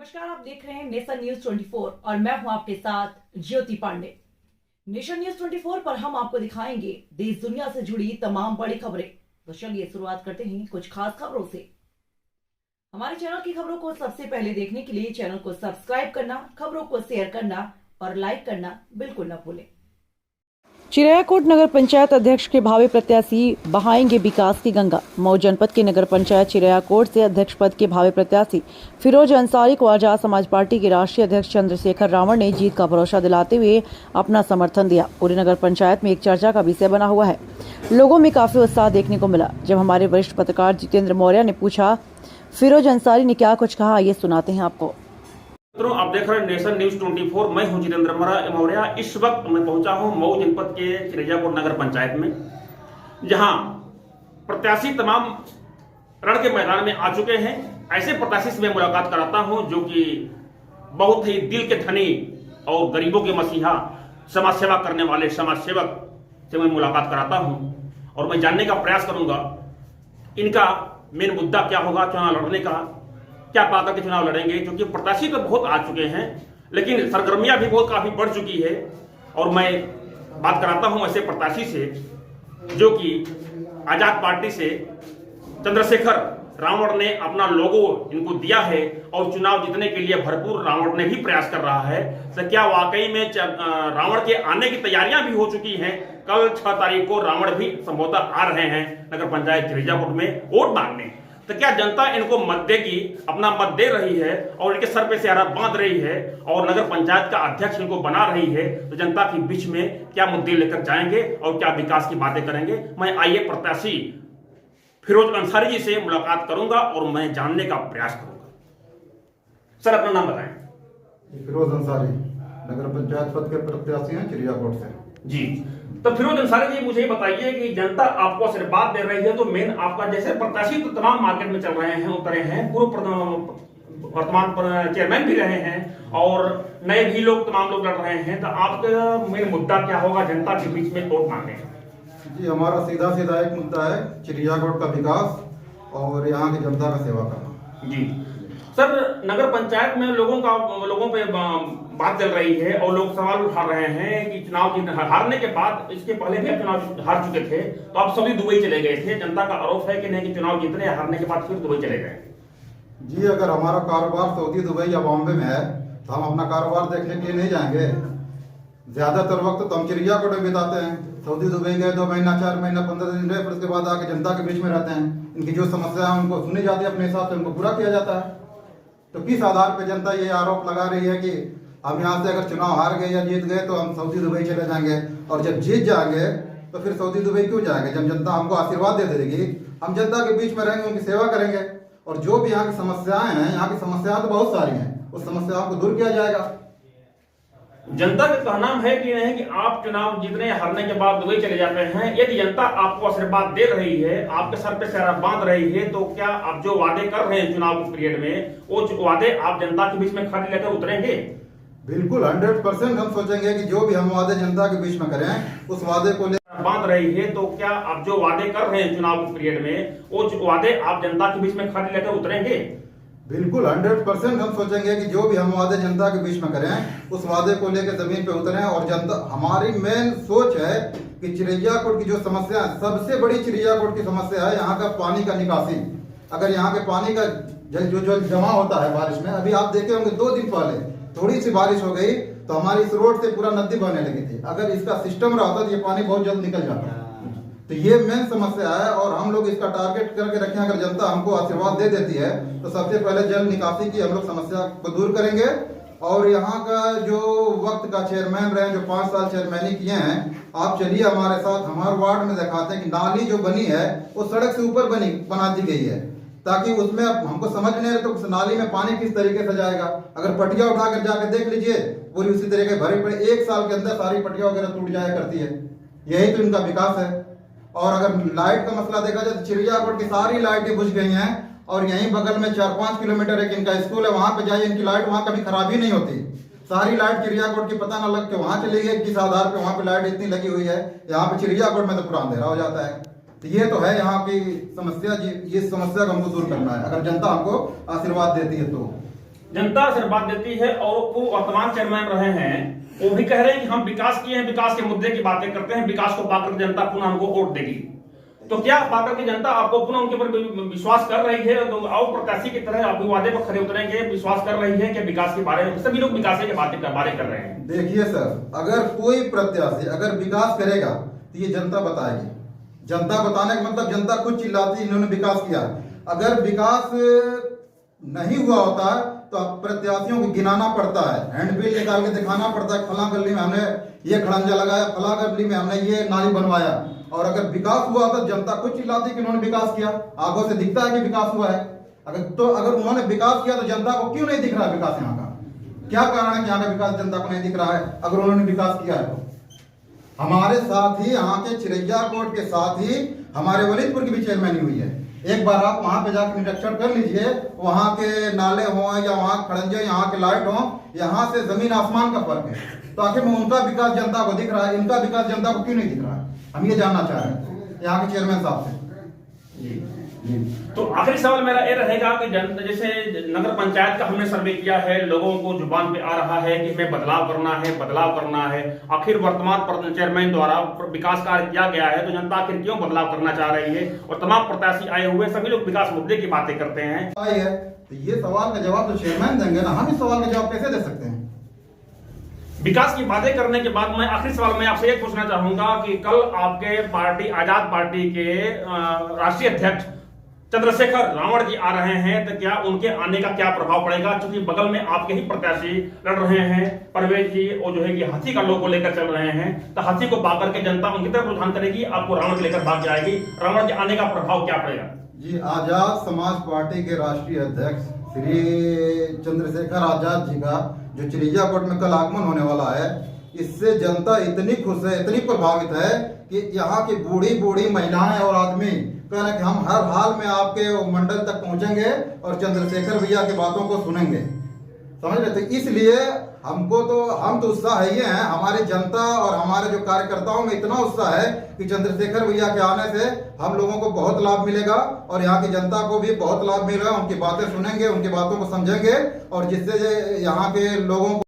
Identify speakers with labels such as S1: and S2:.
S1: नमस्कार, आप देख रहे हैं नेशन न्यूज 24 और मैं हूं आपके साथ ज्योति पांडे। नेशन न्यूज 24 पर हम आपको दिखाएंगे देश दुनिया से जुड़ी तमाम बड़ी खबरें। तो चलिए शुरुआत करते हैं कुछ खास खबरों से। हमारे चैनल की खबरों को सबसे पहले देखने के लिए चैनल को सब्सक्राइब करना, खबरों को शेयर करना और लाइक करना बिल्कुल न भूलें। चिरैयाकोट नगर पंचायत अध्यक्ष के भावी प्रत्याशी बहाएंगे विकास की गंगा। मऊ जनपद की नगर पंचायत चिरैयाकोट से अध्यक्ष पद के भावी प्रत्याशी फिरोज अंसारी को आजाद समाज पार्टी के राष्ट्रीय अध्यक्ष चंद्रशेखर रावण ने जीत का भरोसा दिलाते हुए अपना समर्थन दिया। पूरी नगर पंचायत में एक चर्चा का विषय बना हुआ है। लोगों में काफी उत्साह देखने को मिला। जब हमारे वरिष्ठ पत्रकार जितेंद्र मौर्य ने पूछा फिरोज अंसारी ने क्या कुछ कहा, ये सुनाते हैं आपको।
S2: मित्रों, आप देख रहे हैं नेशन न्यूज 24। मैं हूं जितेंद्र मौर्य। इस वक्त मैं पहुंचा हूं मऊ जनपद के चिरैयाकोट नगर पंचायत में, जहां प्रत्याशी तमाम रण के मैदान में आ चुके हैं। ऐसे प्रत्याशी से मैं मुलाकात कराता हूं जो कि बहुत ही दिल के धनी और गरीबों के मसीहा, समाज सेवा करने वाले समाज सेवक से मैं मुलाकात कराता हूं और मैं जानने का प्रयास करूंगा इनका मेन मुद्दा क्या होगा चुनाव लड़ने का, क्या पाकर के चुनाव लड़ेंगे। क्योंकि प्रत्याशी तो बहुत आ चुके हैं, लेकिन सरगर्मियां भी बहुत काफी बढ़ चुकी है। और मैं बात कराता हूं ऐसे प्रत्याशी से जो कि आजाद पार्टी से चंद्रशेखर रावण ने अपना लोगो इनको दिया है और चुनाव जीतने के लिए भरपूर रावण ने भी प्रयास कर रहा है। तो क्या वाकई में रावण के आने की तैयारियां भी हो चुकी हैं? कल 6 तारीख को रावण भी संभवतः आ रहे हैं नगर पंचायत चिरैयाकोट में वोट मांगने। तो क्या जनता इनको मत देगी, अपना मत दे रही है और इनके सर पे सियारा बांध रही है और नगर पंचायत का अध्यक्ष इनको बना रही है? तो जनता के बीच में क्या मुद्दे लेकर जाएंगे और क्या विकास की बातें करेंगे? मैं आइए प्रत्याशी फिरोज अंसारी जी से मुलाकात करूंगा और मैं जानने का प्रयास करूंगा। सर, अपना नाम बताएं।
S3: फिरोज अंसारी नगर पंचायत पद के प्रत्याशी हैं चिरैयाकोट से।
S2: जी, तो फिरोज अंसारी जी, मुझे बताइए कि जनता आपको आशीर्वाद दे रही है, तो मेन आपका जैसे प्रत्याशी तो तमाम मार्केट में चल रहे हैं, उतरे हैं, पूर्व वर्तमान चेयरमैन भी रहे हैं और नए भी लोग तमाम लोग लड़ रहे हैं। तो आपका मेन मुद्दा क्या होगा जनता के बीच में वोट मांगने का?
S3: जी, हमारा सीधा सीधा एक मुद्दा है चिरैयाकोट का विकास और यहाँ की जनता का सेवा करना।
S2: जी सर, नगर पंचायत में लोगों पे बात चल रही है और लोग सवाल उठा रहे हैं कि चुनाव हारने के बाद, इसके पहले भी आप चुनाव हार चुके थे तो आप सभी दुबई चले गए थे। जनता का आरोप है कि नहीं कि चुनाव जीतने या हारने के बाद फिर दुबई चले गए।
S3: जी, अगर हमारा कारोबार सऊदी, दुबई या बॉम्बे में है तो हम अपना कारोबार देखने के लिए नहीं जाएंगे। ज्यादातर वक्त तो हम चिरैयाकोट में बिताते हैं। सऊदी, दुबई गए 2 महीना, 4 महीना, 15 दिन रहे, फिर उसके बाद आके जनता के बीच में रहते हैं। इनकी जो समस्या है उनको सुनी जाती है, अपने हिसाब से उनको पूरा किया जाता है। तो किस आधार पर जनता ये आरोप लगा रही है कि हम यहाँ से अगर चुनाव हार गए या जीत गए तो हम सऊदी, दुबई चले जाएंगे, और जब जीत जाएंगे तो फिर सऊदी, दुबई क्यों जाएंगे? जब जनता हमको आशीर्वाद दे देगी, हम जनता के बीच में रहेंगे, उनकी सेवा करेंगे और जो भी यहाँ की समस्याएं हैं, यहाँ की समस्याएं तो बहुत सारी हैं, उस समस्याओं को दूर किया जाएगा।
S2: जनता का कहना है कि नहीं कि आप चुनाव जीतने या हारने के बाद दुबई चले जाते हैं। यदि जनता आपको आशीर्वाद दे रही है, आपके सर पे सियारा बांध रही है, तो क्या आप जो वादे कर रहे हैं चुनाव पीरियड में, वो वादे आप जनता के बीच में खाली लेकर उतरेंगे?
S3: बिल्कुल 100% हम सोचेंगे कि जो भी हम वादे जनता के बीच में करें उस वादे को
S2: बांध रही है। तो क्या आप जो वादे कर रहे हैं चुनाव पीरियड में, वो वादे आप जनता के बीच में खाली लेकर उतरेंगे?
S3: बिल्कुल 100% हम सोचेंगे कि जो भी हम वादे जनता के बीच में करें उस वादे को लेकर जमीन पे उतरें। और जनता, हमारी मेन सोच है कि चिरैयाकोट की जो समस्या है, सबसे बड़ी चिरैयाकोट की समस्या है यहाँ का पानी का निकासी। अगर यहाँ के पानी का जो जमा होता है बारिश में, अभी आप देखे होंगे 2 दिन पहले थोड़ी सी बारिश हो गई तो हमारी इस रोड से पूरा नदी बहने लगी थी। अगर इसका सिस्टम रहता तो ये पानी बहुत जल्द निकल जाता। तो ये मेन समस्या है और हम लोग इसका टारगेट करके रखें। अगर जनता हमको आशीर्वाद दे देती है तो सबसे पहले जल निकासी की हम लोग समस्या को दूर करेंगे। और यहाँ का जो वक्त का चेयरमैन रहे, जो 5 साल चेयरमैनी किए हैं, आप चलिए हमारे साथ, हमारे वार्ड में दिखाते हैं कि नाली जो बनी है वो सड़क से ऊपर बना दी गई है, ताकि उसमें हमको समझ नहीं रहे तो उस नाली में पानी किस तरीके से जाएगा। अगर पटिया उठाकर जाकर देख लीजिए, पूरी उसी तरीके भरे पड़े, 1 साल के अंदर सारी पटिया वगैरह टूट जाया करती है। यही तो इनका विकास है। और अगर लाइट का मसला देखा जाए तो चिरैयाकोट की सारी लाइटें बुझ गई हैं और यहीं बगल में 4-5 किलोमीटर एक इनका स्कूल है, वहां पे जाइए, इनकी लाइट वहां कभी खराबी नहीं होती। सारी लाइट चिरैयाकोट की पता न लग के वहां चली गई, किस आधार पे वहां पे लाइट इतनी लगी हुई है। यहाँ पे चिरैयाकोट में तो पूरा अंधेरा हो जाता है। तो ये तो है यहाँ की समस्या जी, ये समस्या को हमको दूर करना है अगर जनता हमको आशीर्वाद देती है तो।
S2: जनता आशीर्वाद देती है और वो वर्तमान चेयरमैन रहे हैं, वो भी कह रहे हैं कि हम विकास किए हैं, विकास के मुद्दे की बातें करते हैं, विकास को पाकर जनता पुनः हमको वोट देगी। तो क्या पाकर की जनता आपको पुनः उनके ऊपर विश्वास कर रही है? तो आओ प्रत्याशी की तरह आप वादे पर खड़े उतरेंगे, विश्वास कर रही है कि विकास के बारे में सभी लोग विकास के बारे कर रहे हैं।
S3: देखिए सर, अगर कोई प्रत्याशी अगर विकास करेगा तो ये जनता बताएगी। जनता बताने का मतलब जनता खुद चिल्लाती इन्होंने विकास किया। अगर विकास नहीं हुआ होता तो प्रत्याशियों को गिनाना पड़ता है, हैंडबिल निकाल के दिखाना पड़ता है, फला गली में हमने ये खड़ंजा लगाया, फला गली में हमने ये नाली बनवाया। और अगर विकास हुआ तो जनता खुद चिल्लाती कि उन्होंने विकास किया, आंखों से दिखता है कि विकास हुआ है। अगर उन्होंने विकास किया तो जनता को क्यों नहीं दिख रहा है विकास? यहाँ का क्या कारण है कि यहाँ का विकास जनता को नहीं दिख रहा है? अगर उन्होंने विकास किया है तो हमारे साथ ही यहाँ के चिरैया कोट के साथ ही हमारे वलीदपुर की भी चेयरमैनी हुई है। एक बार आप वहां पे जाकर निरीक्षण कर लीजिए, वहां के नाले हो या वहां खड़ंजे, यहाँ के लाइट हो, यहाँ से जमीन आसमान का फर्क है। तो आखिर में उनका विकास जनता को दिख रहा है, इनका विकास जनता को क्यों नहीं दिख रहा है? हम ये जानना चाह रहे हैं यहाँ के चेयरमैन साहब से।
S2: तो आखिरी सवाल मेरा ये रहेगा कि जैसे नगर पंचायत का हमने सर्वे किया है, लोगों को जुबान पे आ रहा है कि हमें बदलाव करना है। आखिर वर्तमान चेयरमैन द्वारा विकास कार्य किया गया है तो जनता आखिर क्यों बदलाव करना चाह रही है? और तमाम प्रत्याशी आए हुए सभी लोग विकास मुद्दे की बातें करते हैं।
S3: तो ये सवाल का जवाब तो चेयरमैन देंगे ना, हम इस सवाल का जवाब कैसे दे सकते हैं?
S2: विकास की बातें करने के बाद मैं आखिरी सवाल मैं आपसे ये पूछना चाहूंगा कि कल आपके पार्टी आजाद पार्टी के राष्ट्रीय अध्यक्ष चंद्रशेखर रावण जी आ रहे हैं, तो क्या उनके आने का क्या प्रभाव पड़ेगा? क्योंकि बगल में आपके ही प्रत्याशी लड़ रहे हैं परवेज जी, और जो है कि हाथी का लोगो लेकर चल रहे हैं, तो हाथी को भाग करके जनता उनकी तरफ रुझान करेगी, आपको रावण को लेकर भाग जाएगी। रावण के आने का प्रभाव क्या पड़ेगा?
S3: जी, आजाद समाज पार्टी के राष्ट्रीय अध्यक्ष श्री चंद्रशेखर आजाद जी का जो चिरैया कोट में कल आगमन होने वाला है, इससे जनता इतनी खुश है, इतनी प्रभावित है कि यहाँ की बूढ़ी महिलाएं और आदमी कह रहे हैं कि हम हर हाल में आपके मंडल तक पहुंचेंगे और चंद्रशेखर भैया की बातों को सुनेंगे। समझ रहे? तो इसलिए हम तो उत्साह है ही हैं। हमारी जनता और हमारे जो कार्यकर्ताओं में इतना उत्साह है कि चंद्रशेखर भैया के आने से हम लोगों को बहुत लाभ मिलेगा और यहाँ की जनता को भी बहुत लाभ मिलेगा। उनकी बातें सुनेंगे, उनकी बातों को समझेंगे और जिससे यहाँ के लोगों को